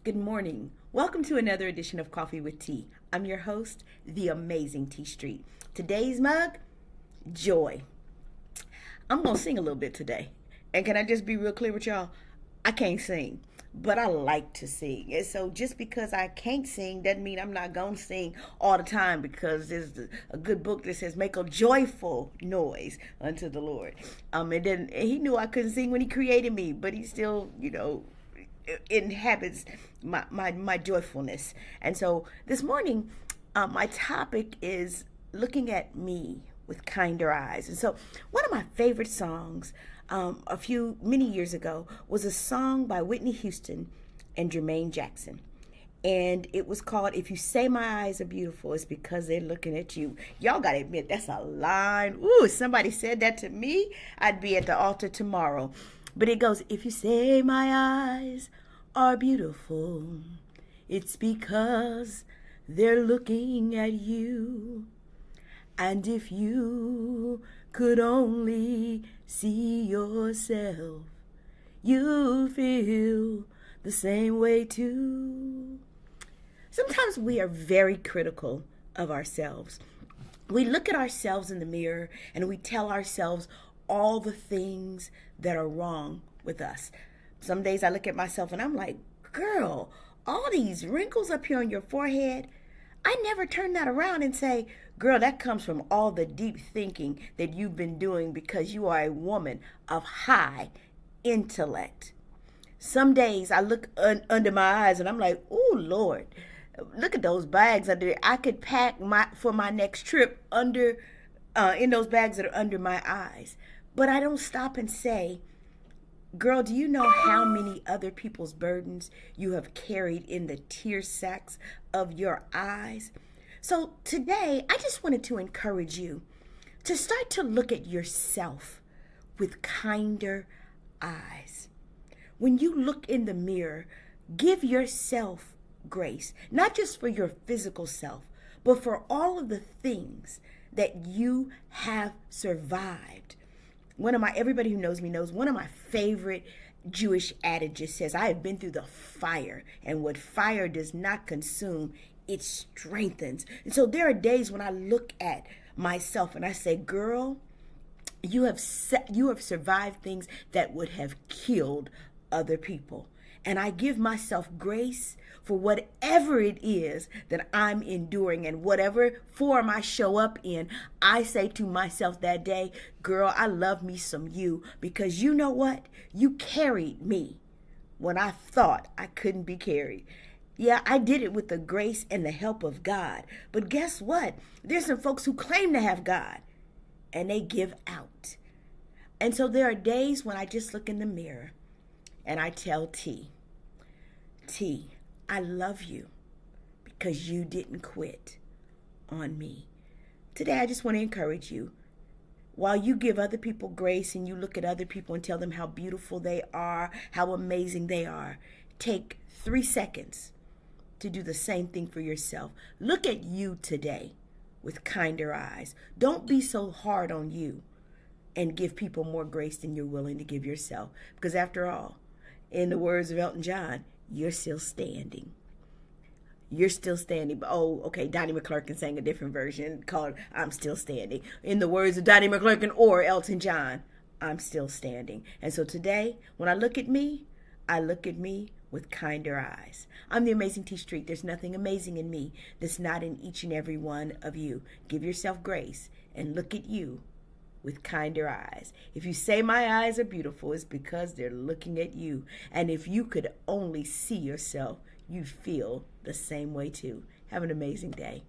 Good morning. Welcome to another edition of Coffee with Tea. I'm your host, the amazing T Street. Today's mug, joy. I'm going to sing a little bit today. And can I just be real clear with y'all? I can't sing, but I like to sing. And so just because I can't sing doesn't mean I'm not going to sing all the time, because there's a good book that says make a joyful noise unto the Lord. And then he knew I couldn't sing when he created me, but he still, inhabits my joyfulness. And so this morning, my topic is looking at me with kinder eyes. And so one of my favorite songs many years ago was a song by Whitney Houston and Jermaine Jackson. And it was called, If You Say My Eyes Are Beautiful, It's Because They're Looking at You. Y'all got to admit, that's a line. Ooh, if somebody said that to me, I'd be at the altar tomorrow. But it goes, if you say my eyes are beautiful, it's because they're looking at you. And if you could only see yourself, you feel the same way too. Sometimes we are very critical of ourselves. We look at ourselves in the mirror and we tell ourselves all the things that are wrong with us. Some days I look at myself and I'm like, girl, all these wrinkles up here on your forehead, I never turn that around and say, girl, that comes from all the deep thinking that you've been doing because you are a woman of high intellect. Some days I look under my eyes and I'm like, oh, Lord, look at those bags under there. I could pack for my next trip in those bags that are under my eyes. But I don't stop and say, girl, do you know how many other people's burdens you have carried in the tear sacks of your eyes? So today, I just wanted to encourage you to start to look at yourself with kinder eyes. When you look in the mirror, give yourself grace, not just for your physical self, but for all of the things that you have survived. Everybody who knows me knows one of my favorite Jewish adages says, I have been through the fire, and what fire does not consume, it strengthens. And so there are days when I look at myself and I say, girl, you have survived things that would have killed other people. And I give myself grace for whatever it is that I'm enduring, and whatever form I show up in. I say to myself that day, girl, I love me some you, because you know what? You carried me when I thought I couldn't be carried. Yeah, I did it with the grace and the help of God. But guess what? There's some folks who claim to have God and they give out. And so there are days when I just look in the mirror and I tell T, I love you because you didn't quit on me. Today, I just want to encourage you. While you give other people grace and you look at other people and tell them how beautiful they are, how amazing they are, take 3 seconds to do the same thing for yourself. Look at you today with kinder eyes. Don't be so hard on you, and give people more grace than you're willing to give yourself. Because after all, in the words of Elton John, you're still standing. You're still standing. Oh, okay, Donnie McClurkin sang a different version called I'm Still Standing. In the words of Donnie McClurkin or Elton John, I'm still standing. And so today, when I look at me with kinder eyes. I'm the amazing T Street. There's nothing amazing in me that's not in each and every one of you. Give yourself grace and look at you with kinder eyes. If you say my eyes are beautiful, it's because they're looking at you. And if you could only see yourself, you'd feel the same way too. Have an amazing day.